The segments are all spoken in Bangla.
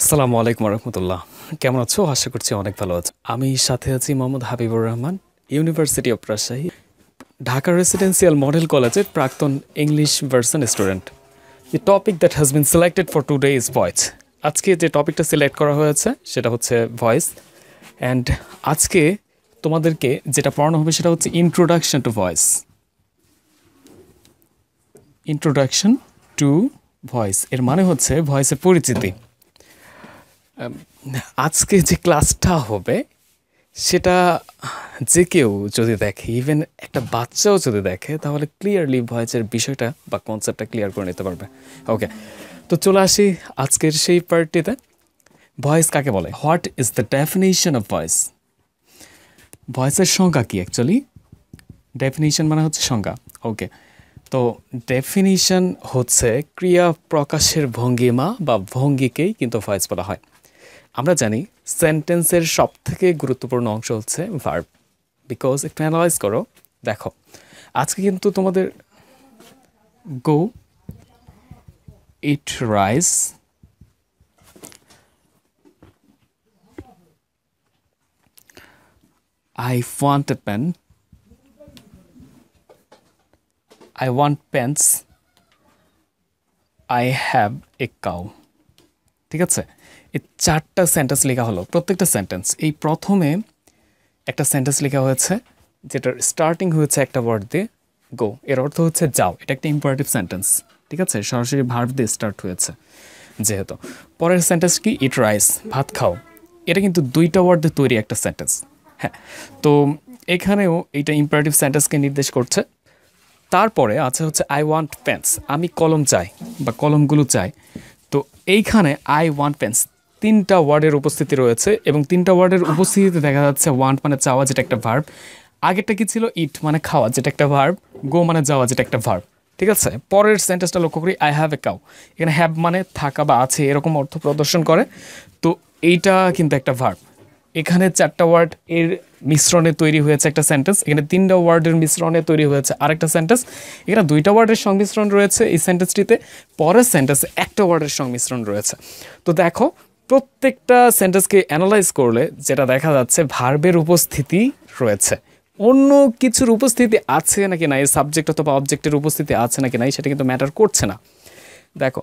আসসালামু আলাইকুম রহমতুল্লাহ। কেমন আছো? আশা করছি অনেক ভালো আছো। আমি সাথে আছি Mohammad Habibur Rahman, university of Rajshahi, Dhaka residential model কলেজের প্রাক্তন English version student. The topic that has been selected for today is voice. আজকে যে টপিকটা সিলেক্ট করা হয়েছে সেটা হচ্ছে ভয়েস। অ্যান্ড আজকে তোমাদেরকে যেটা পড়ানো হবে সেটা হচ্ছে introduction to voice. Introduction to voice এর মানে হচ্ছে ভয়েসের পরিচিতি। আজকে যে ক্লাসটা হবে সেটা যে কেউ যদি দেখে, ইভেন একটা বাচ্চাও যদি দেখে, তাহলে ক্লিয়ারলি ভয়েসের বিষয়টা বা কনসেপ্টটা ক্লিয়ার করে নিতে পারবে। ওকে, তো চলে আসি আজকের সেই পার্টিতে। ভয়েস কাকে বলে? What is the definition of voice? ভয়েসের সংজ্ঞা কি অ্যাকচুয়ালি? ডেফিনিশন মানে হচ্ছে সংজ্ঞা। ওকে, তো ডেফিনিশন হচ্ছে ক্রিয়া প্রকাশের ভঙ্গিমা বা ভঙ্গিকেই কিন্তু ভয়েস বলা হয়। আমরা জানি সেন্টেন্সের সবথেকে গুরুত্বপূর্ণ অংশ হচ্ছে ভার্ব, বিকজ একটু অ্যানালাইজ করো। দেখো, আজকে কিন্তু তোমাদের go, eat, rise, I want a pen, I want pens, I have a cow. ঠিক আছে, এই চারটা সেন্টেন্স লেখা হলো। প্রত্যেকটা সেন্টেন্স, এই প্রথমে একটা সেন্টেন্স লেখা হয়েছে যেটার স্টার্টিং হয়েছে একটা ওয়ার্ড দিয়ে, গো। এর অর্থ হচ্ছে যাও। এটা একটা ইম্পারেটিভ সেন্টেন্স। ঠিক আছে, সরাসরি ভার্ব দিয়ে স্টার্ট হয়েছে যেহেতু। পরের সেন্টেন্স কি? ইট রাইস, ভাত খাও। এটা কিন্তু দুইটা ওয়ার্ড দিয়ে তৈরি একটা সেন্টেন্স। হ্যাঁ, তো এখানেও এইটা ইম্পারেটিভ সেন্টেন্সকে নির্দেশ করছে। তারপরে আছে হচ্ছে আই ওয়ান্ট পেন্স, আমি কলম চাই বা কলমগুলো চাই। তো এইখানে আই ওয়ান্ট পেন্স, তিনটা ওয়ার্ডের উপস্থিতি রয়েছে এবং তিনটা ওয়ার্ডের উপস্থিতিতে দেখা যাচ্ছে ওয়ান্ট মানে চাওয়া, যেটা একটা ভার্ব। আগেরটা কি ছিল? ইট মানে খাওয়া, যেটা একটা ভার্ব। গো মানে যাওয়া, যেটা একটা ভার্ব। ঠিক আছে, পরের সেন্টেন্সটা লক্ষ্য করি, আই হ্যাভ এ কাউ। এখানে হ্যাভ মানে থাকা বা আছে এরকম অর্থ প্রদর্শন করে। তো এইটা কিন্তু একটা ভার্ব। এখানে চারটা ওয়ার্ড এর মিশ্রণে তৈরি হয়েছে একটা সেন্টেন্স। এখানে তিনটা ওয়ার্ডের মিশ্রণে তৈরি হয়েছে আরেকটা সেন্টেন্স। এখানে দুইটা ওয়ার্ডের সংমিশ্রণ রয়েছে এই সেন্টেন্সটিতে। পরের সেন্টেন্সে একটা ওয়ার্ডের সংমিশ্রণ রয়েছে। তো দেখো, প্রত্যেকটা সেন্টেন্সকে অ্যানালাইজ করলে যেটা দেখা যাচ্ছে, ভার্বের উপস্থিতি রয়েছে। অন্য কিছুর উপস্থিতি আছে নাকি নাই, সাবজেক্ট অথবা অবজেক্টের উপস্থিতি আছে নাকি নাই, সেটা কিন্তু ম্যাটার করছে না। দেখো,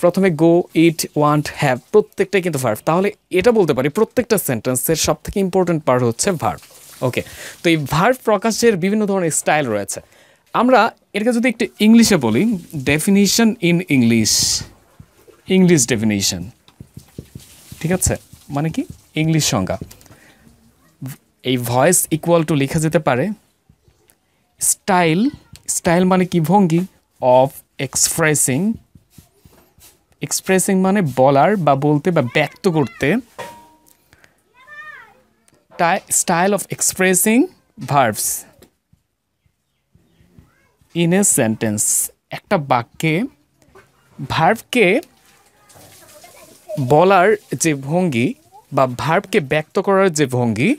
প্রথমে গো, ইট, ওয়ান্ট, হ্যাভ, প্রত্যেকটাই কিন্তু ভার্ব। তাহলে এটা বলতে পারি প্রত্যেকটা সেন্টেন্সের সব থেকে ইম্পর্টেন্ট পার্ট হচ্ছে ভার্ব। ওকে, তো এই ভার্ব প্রকাশের বিভিন্ন ধরনের স্টাইল রয়েছে। আমরা এটাকে যদি একটু ইংলিশে বলি, definition in English, English definition. ঠিক আছে, মানে কি? ইংলিশ সংজ্ঞা। এই ভয়েস ইকুয়াল টু লেখা যেতে পারে স্টাইল, স্টাইল মানে কি? ভঙ্গি। অফ এক্সপ্রেসিং, এক্সপ্রেসিং মানে বলার বা বলতে বা ব্যক্ত করতে। Style of expressing verbs in a sentence. একটা বাক্যে ভার্বকে বলার যে ভঙ্গি বা ভার্বকে ব্যক্ত করার যে ভঙ্গি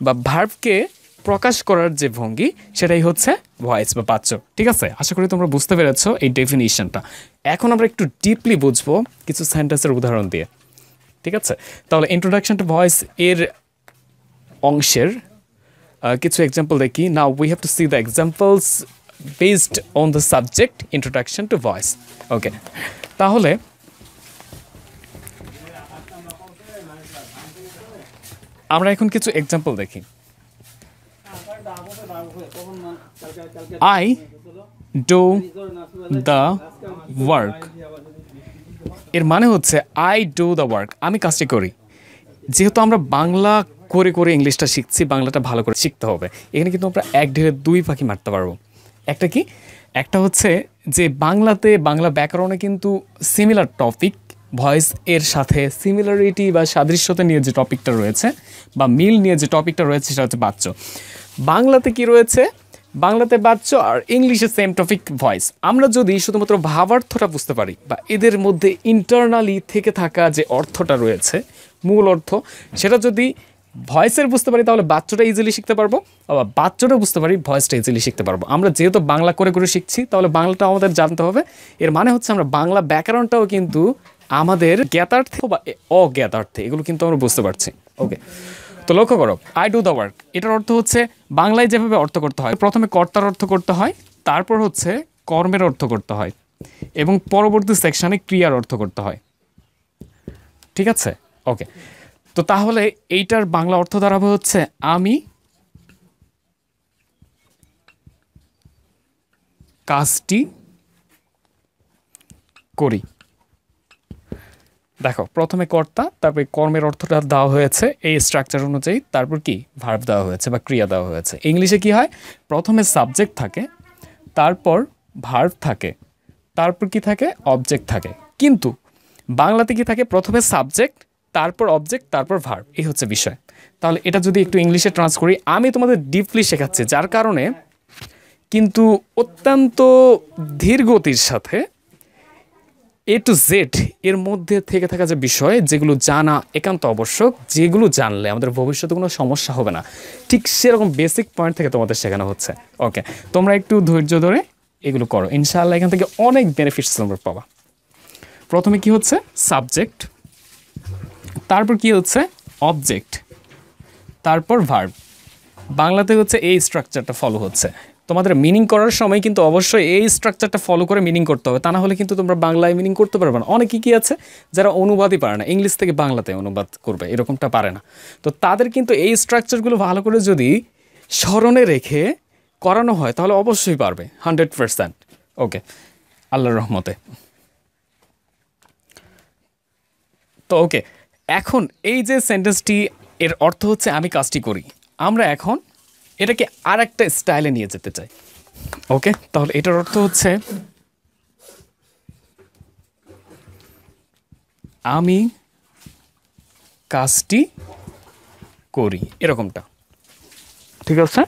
বা ভার্বকে প্রকাশ করার যে ভঙ্গি, সেটাই হচ্ছে ভয়েস বা বাচ্য। ঠিক আছে, আশা করি তোমরা বুঝতে পেরেছো এই ডেফিনিশনটা। এখন আমরা একটু ডিপলি বুঝবো কিছু সেন্টেন্সের উদাহরণ দিয়ে। ঠিক আছে, তাহলে ইন্ট্রোডাকশন টু ভয়েস এর অংশের কিছু এক্সাম্পল দেখি। Now we have to see the examples based on the subject introduction to voice. Okay, তাহলে আমরা এখন কিছু এক্সাম্পল দেখি। আই ডু দ্য ওয়ার্ক, এর মানে হচ্ছে আই ডু দ্য ওয়ার্ক, আমি কাজটি করি। যেহেতু আমরা বাংলা করে করে ইংলিশটা শিখছি, বাংলাটা ভালো করে শিখতে হবে। এখানে কিন্তু আমরা এক ঢেলে দুই পাখি মারতে পারবো। একটা কি? একটা হচ্ছে যে বাংলাতে, বাংলা ব্যাকরণে কিন্তু সিমিলার টপিক ভয়েস এর সাথে সিমিলারিটি বা সাদৃশ্যতা নিয়ে যে টপিকটা রয়েছে বা মিল নিয়ে যে টপিকটা রয়েছে, সেটা হচ্ছে বাচ্য। বাংলাতে কি রয়েছে? বাংলাতে বাচ্য, আর ইংলিশে সেম টপিক ভয়েস। আমরা যদি শুধুমাত্র ভাবার্থটা বুঝতে পারি বা এদের মধ্যে ইন্টারনালি থেকে থাকা যে অর্থটা রয়েছে, মূল অর্থ, সেটা যদি ভয়েসের বুঝতে পারি, তাহলে বাচ্চাটা ইজিলি শিখতে পারবো। আবার বাচ্চাটা বুঝতে পারি, ভয়েসটা ইজিলি শিখতে পারবো। আমরা যেহেতু বাংলা করে করে শিখছি, তাহলে বাংলাটা আমাদের জানতে হবে। এর মানে হচ্ছে আমরা বাংলা ব্যাকরণটাও কিন্তু আমাদের জ্ঞাতার্থে বা অজ্ঞাতার্থে, এগুলো কিন্তু আমরা বুঝতে পারছি। ওকে, তো লক্ষ্য করো, আই ডু দ্য ওয়ার্ক, এটার অর্থ হচ্ছে বাংলায় যেভাবে অর্থ করতে হয়, প্রথমে কর্তার অর্থ করতে হয়, তারপর হচ্ছে কর্মের অর্থ করতে হয়, এবং পরবর্তী সেকশনে ক্রিয়ার অর্থ করতে হয়। ঠিক আছে? ওকে, তো তাহলে এইটার বাংলা অর্থ দাঁড়াবে হচ্ছে আমি কাজটি করি। দেখো, প্রথমে কর্তা, তারপরে কর্মের অর্থটা দেওয়া হয়েছে এই স্ট্রাকচার অনুযায়ী, তারপর কি ভার্ব দেওয়া হয়েছে বা ক্রিয়া দেওয়া হয়েছে। ইংলিশে কি হয়, প্রথমে সাবজেক্ট থাকে, তারপর ভার্ব থাকে, তারপর কি থাকে, অবজেক্ট থাকে। কিন্তু বাংলাতে কি থাকে, প্রথমে সাবজেক্ট, তারপর অবজেক্ট, তারপর ভার্ব, এই হচ্ছে বিষয়। তাহলে এটা যদি একটু ইংলিশে ট্রান্স করি, আমি তোমাদের ডিপলি শেখাচ্ছি, যার কারণে কিন্তু অত্যন্ত ধীর গতির সাথে এ টু জেড এর মধ্যে থেকে থাকা যে বিষয়, যেগুলো জানা একান্ত আবশ্যক, যেগুলো জানলে আমাদের ভবিষ্যতে কোনো সমস্যা হবে না, ঠিক সেরকম বেসিক পয়েন্ট থেকে তোমাদের শেখানো হচ্ছে। ওকে, তোমরা একটু ধৈর্য ধরে এগুলো করো, ইনশাআল্লাহ এখান থেকে অনেক বেনিফিটস তোমরা পাবা। প্রথমে কি হচ্ছে, সাবজেক্ট, তারপর কি হচ্ছে, অবজেক্ট, তারপর ভার্ব। বাংলাতে হচ্ছে এই স্ট্রাকচারটা ফলো হচ্ছে। তোমাদের মিনিং করার সময় কিন্তু অবশ্যই এই স্ট্রাকচারটা ফলো করে মিনিং করতে হবে, তা না হলে কিন্তু তোমরা বাংলায় মিনিং করতে পারবে না। অনেকে কি আছে যারা অনুবাদই পারে না, ইংলিশ থেকে বাংলাতে অনুবাদ করবে, এরকমটা পারে না। তো তাদের কিন্তু এই স্ট্রাকচারগুলো ভালো করে যদি স্মরণে রেখে করানো হয়, তাহলে অবশ্যই পারবে 100%। ওকে, আল্লাহর রহমতে। তো ওকে, এখন এই যে সেন্টেন্সটি, এর অর্থ হচ্ছে আমি কাজটি করি, আমরা এখন এটাকে আর একটা স্টাইলে নিয়ে যেতে চাই। ওকে, তাহলে এটার অর্থ হচ্ছে আমি কাজটি করি, এরকমটা। ঠিক আছে?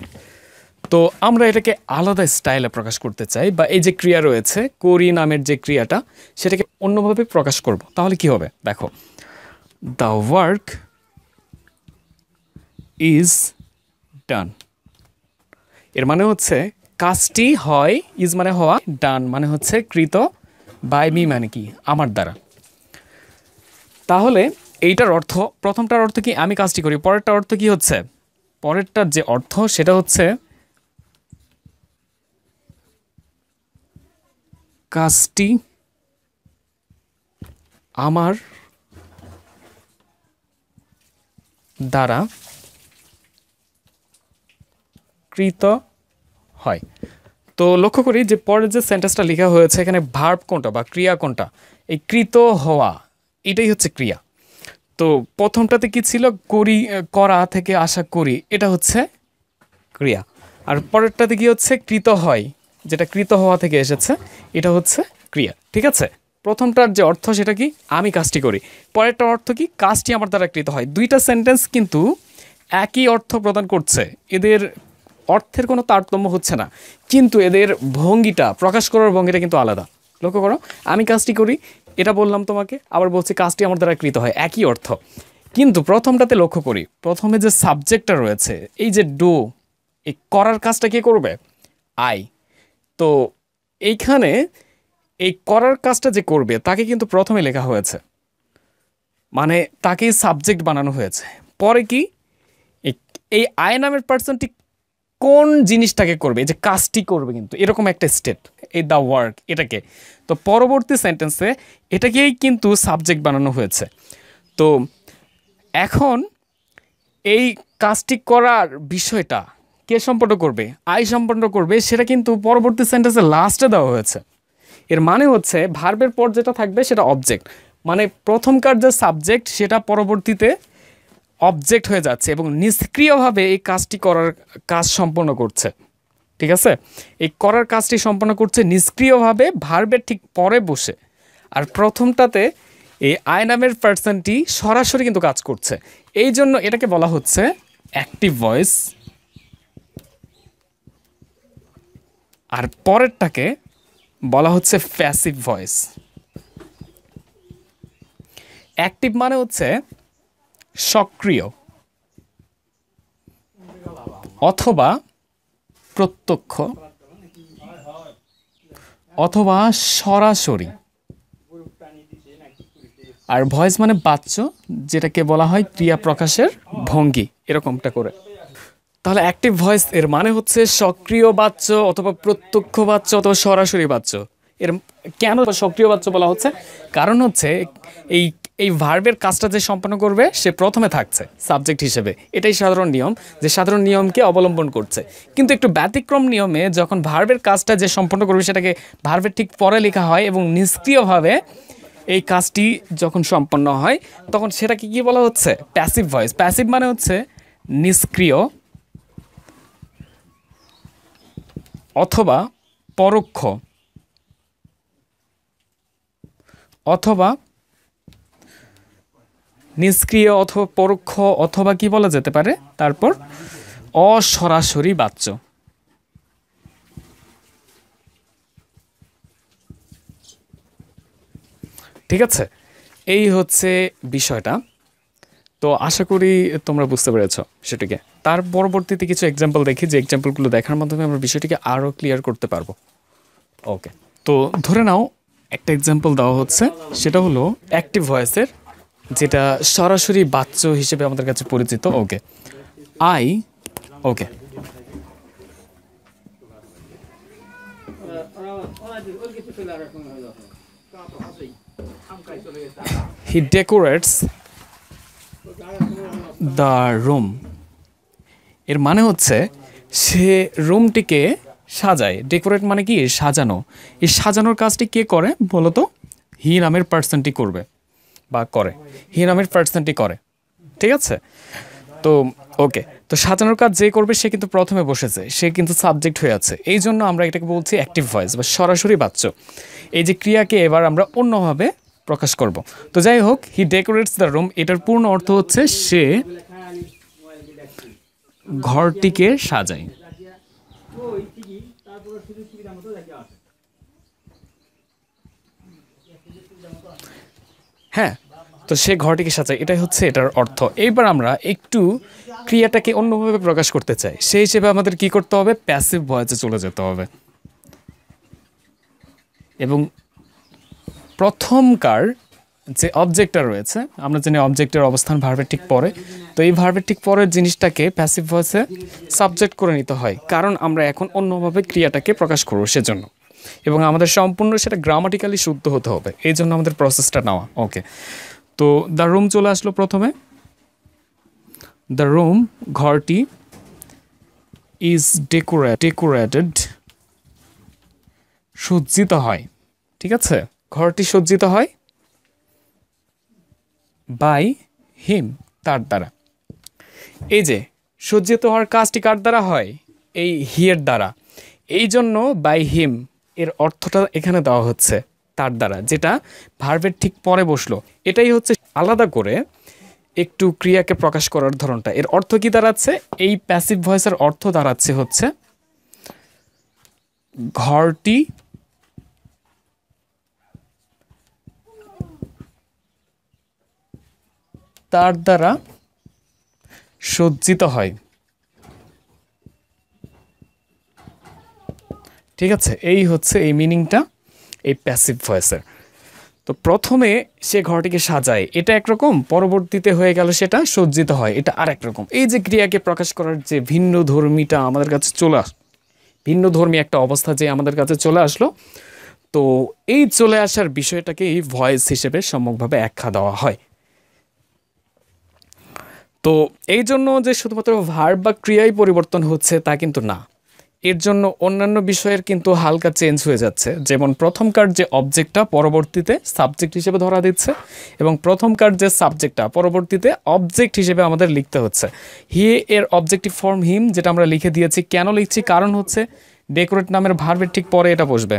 তো আমরা এটাকে আলাদা স্টাইলে প্রকাশ করতে চাই, বা এই যে ক্রিয়া রয়েছে, করি নামের যে ক্রিয়াটা, সেটাকে অন্যভাবে প্রকাশ করব। তাহলে কি হবে, দেখো, দ্য ওয়ার্ক ইজ ডান। এর মানে হচ্ছে কাজটি হয়, ইজ মানে হওয়া, ডান মানে হচ্ছে কৃত, বাই মি মানে কি আমার দ্বারা। তাহলে এইটার অর্থ, প্রথমটার অর্থ কি আমি কাজটি করি, পরেরটার অর্থ কি হচ্ছে, পরেরটার যে অর্থ সেটা হচ্ছে কাজটি আমার দ্বারা কৃত হয়। তো লক্ষ্য করি যে পরের যে সেন্টেন্সটা লেখা হয়েছে, এখানে ভার্ব কোনটা বা ক্রিয়া কোনটা, এই কৃত হওয়া, এটাই হচ্ছে ক্রিয়া। তো প্রথমটাতে কি ছিল, করি, করা থেকে আসা করি, এটা হচ্ছে ক্রিয়া। আর পরেরটাতে কি হচ্ছে, কৃত হয়, যেটা কৃত হওয়া থেকে এসেছে, এটা হচ্ছে ক্রিয়া। ঠিক আছে? প্রথমটার যে অর্থ সেটা কি, আমি কাজটি করি, পরেরটার অর্থ কি, কাজটি আমার দ্বারা কৃত হয়। দুইটা সেন্টেন্স কিন্তু একই অর্থ প্রদান করছে, এদের অর্থের কোনো তারতম্য হচ্ছে না, কিন্তু এদের ভঙ্গিটা, প্রকাশ করার ভঙ্গিটা কিন্তু আলাদা। লক্ষ্য করো, আমি কাজটি করি, এটা বললাম তোমাকে, আবার বলছি কাজটি আমার দ্বারা কৃত হয়, একই অর্থ। কিন্তু প্রথমটাতে লক্ষ্য করি, প্রথমে যে সাবজেক্টটা রয়েছে, এই যে ডু, এই করার কাজটা কে করবে, আই। তো এইখানে এই করার কাজটা যে করবে তাকে কিন্তু প্রথমে লেখা হয়েছে, মানে তাকেই সাবজেক্ট বানানো হয়েছে। পরে কি, এই আই নামের পার্সনটি কোন জিনিসটাকে করবে, এই যে কাজটি করবে, কিন্তু এরকম একটা স্টেট, এই দ্য ওয়ার্ক এটাকে। তো পরবর্তী সেন্টেন্সে এটাকেই কিন্তু সাবজেক্ট বানানো হয়েছে। তো এখন এই কাজটি করার বিষয়টা কে সম্পন্ন করবে, আই সম্পন্ন করবে, সেটা কিন্তু পরবর্তী সেন্টেন্সে লাস্টে দেওয়া হয়েছে। এর মানে হচ্ছে ভার্বের পর যেটা থাকবে সেটা অবজেক্ট, মানে প্রথমকার যে সাবজেক্ট সেটা পরবর্তীতে অবজেক্ট হয়ে যাচ্ছে এবং নিষ্ক্রিয়ভাবে এই কাজটি করার কাজ সম্পন্ন করছে। ঠিক আছে? এই করার কাজটি সম্পন্ন করছে নিষ্ক্রিয়ভাবে, ভার্বের ঠিক পরে বসে। আর প্রথমটাতে এই আই নামের পার্সনটি সরাসরি কিন্তু কাজ করছে, এই জন্য এটাকে বলা হচ্ছে অ্যাক্টিভ ভয়েস। আর পরেরটাকে বলা হচ্ছে প্যাসিভ ভয়েস। অ্যাক্টিভ মানে হচ্ছে সক্রিয় অথবা প্রত্যক্ষ অথবা সরাসরি। আর ভয়েস মানে বাচ্য, যেটাকে বলা হয় ক্রিয়া প্রকাশের ভঙ্গি, এরকমটা করে। তাহলে অ্যাক্টিভ ভয়েস এর মানে হচ্ছে সক্রিয় বাচ্য অথবা প্রত্যক্ষ বাচ্য অথবা সরাসরি বাচ্য। এর কেন সক্রিয় বাচ্য বলা হচ্ছে? কারণ হচ্ছে এই এই ভার্বের কাজটা যে সম্পন্ন করবে সে প্রথমে থাকছে সাবজেক্ট হিসেবে, এটাই সাধারণ নিয়ম, যে সাধারণ নিয়মকে অবলম্বন করছে। কিন্তু একটু ব্যতিক্রম নিয়মে যখন ভার্বের কাজটা যে সম্পন্ন করবে সেটাকে ভার্বের ঠিক পরে লেখা হয় এবং নিষ্ক্রিয়ভাবে এই কাজটি যখন সম্পন্ন হয় তখন সেটাকে কি বলা হচ্ছে? Passive voice. প্যাসিভ মানে হচ্ছে নিষ্ক্রিয় অথবা পরোক্ষ অথবা নিষ্ক্রিয় অথবা পরোক্ষ অথবা কি বলা যেতে পারে তারপর অসরাসরি বাচ্য। ঠিক আছে, এই হচ্ছে বিষয়টা। তো আশা করি তোমরা বুঝতে পেরেছ সেটাকে। তার পরবর্তীতে কিছু এক্সাম্পল দেখি, যে এক্সাম্পলগুলো দেখার মাধ্যমে আমরা বিষয়টিকে আরও ক্লিয়ার করতে পারবো। ওকে, তো ধরে নাও একটা এক্সাম্পল দেওয়া হচ্ছে, সেটা হলো অ্যাক্টিভ ভয়েসের, যেটা সরাসরি বাচ্য হিসেবে আমাদের কাছে পরিচিত। ওকে, ওকে, হি ডেকোরেটস দ্য রুম। এর মানে হচ্ছে সে রুমটিকে সাজায়। ডেকোরেট মানে কি? সাজানো। এই সাজানোর কাজটি কে করে বলো তো? হি নামের পার্সনটি করবে বা করে, হি নামের পার্সনটি করে। ঠিক আছে, তো ওকে, তো সাজানোর কাজ যে করবে সে কিন্তু প্রথমে বসেছে, সে কিন্তু সাবজেক্ট হয়ে আছে, এই জন্য আমরা এটাকে বলছি অ্যাক্টিভ ভয়েস বা সরাসরি বাচ্য। এই যে ক্রিয়াকে এবার আমরা অন্যভাবে প্রকাশ করব। তো যাই হোক, হি ডেকোরেটস দ্য রুম, এটার পূর্ণ অর্থ হচ্ছে সে ঘরটিকে সাজায়। হ্যাঁ, তো সে ঘরটিকে সাজায়, এটাই হচ্ছে এটার অর্থ। এইবার আমরা একটু ক্রিয়াটাকে অন্যভাবে প্রকাশ করতে চাই, সেই হিসেবে আমাদের কি করতে হবে? প্যাসিভ ভয়েসে চলে যেতে হবে। এবং প্রথমকার যে অবজেক্টটা রয়েছে, আমরা জানি অবজেক্টের অবস্থান ভার্বের ঠিক পরে, তো এই ভার্বের ঠিক পরের জিনিসটাকে প্যাসিভ ভয়েসে সাবজেক্ট করে নিতে হয়, কারণ আমরা এখন অন্যভাবে ক্রিয়াটাকে প্রকাশ করবো সেজন্য, এবং আমাদের সম্পূর্ণ সেটা গ্রামাটিক্যালি শুদ্ধ হতে হবে, এই জন্য আমাদের প্রসেসটা নেওয়া। ওকে, তো দ্য রুম চলে আসলো প্রথমে। দ্য রুম, ঘরটি, ইজ ডেকোরেটেড, সজ্জিত হয়। ঠিক আছে, ঘরটি সজ্জিত হয় বাই হিম, তার দ্বারা। এই যে সজ্জিত হওয়ার কাজটি কার দ্বারা হয়? এই হিয়ের দ্বারা। এই জন্য বাই হিম এর অর্থটা এখানে দেওয়া হচ্ছে তার দ্বারা, যেটা ভার্বের ঠিক পরে বসলো। এটাই হচ্ছে আলাদা করে একটু ক্রিয়াকে প্রকাশ করার ধরনটা। এর অর্থ কি দাঁড়াচ্ছে? এই প্যাসিভ ভয়েসের অর্থ দাঁড়াচ্ছে হচ্ছে ঘরটি তার দ্বারা সজ্জিত হয়। ঠিক আছে, এই হচ্ছে এই মিনিংটা এই প্যাসিভ ভয়েসের। তো প্রথমে সে ঘরটিকে সাজায়, এটা একরকম, পরবর্তীতে হয়ে গেল সেটা সজ্জিত হয়, এটা আর একরকম। এই যে ক্রিয়াকে প্রকাশ করার যে ভিন্ন ধর্মীটা আমাদের কাছে চলে ভিন্ন ধর্মী একটা অবস্থা যে আমাদের কাছে চলে আসলো, তো এই চলে আসার বিষয়টাকে এই ভয়েস হিসেবে সম্যকভাবে ব্যাখ্যা দেওয়া হয়। তো এই জন্য যে শুধুমাত্র ভার্ব বা ক্রিয়াই পরিবর্তন হচ্ছে তা কিন্তু না, এর জন্য অন্যান্য বিষয়ের কিন্তু হালকা চেঞ্জ হয়ে যাচ্ছে। যেমন প্রথমকার যে অবজেক্টটা পরবর্তীতে সাবজেক্ট হিসেবে ধরা দিচ্ছে, এবং প্রথমকার যে সাবজেক্টটা পরবর্তীতে অবজেক্ট হিসেবে আমাদের লিখতে হচ্ছে। হি এর অবজেক্টিভ ফর্ম হিম, যেটা আমরা লিখে দিয়েছি। কেন লিখছি? কারণ হচ্ছে ডেকোরেট নামের ভার্বের ঠিক পরে এটা বসবে।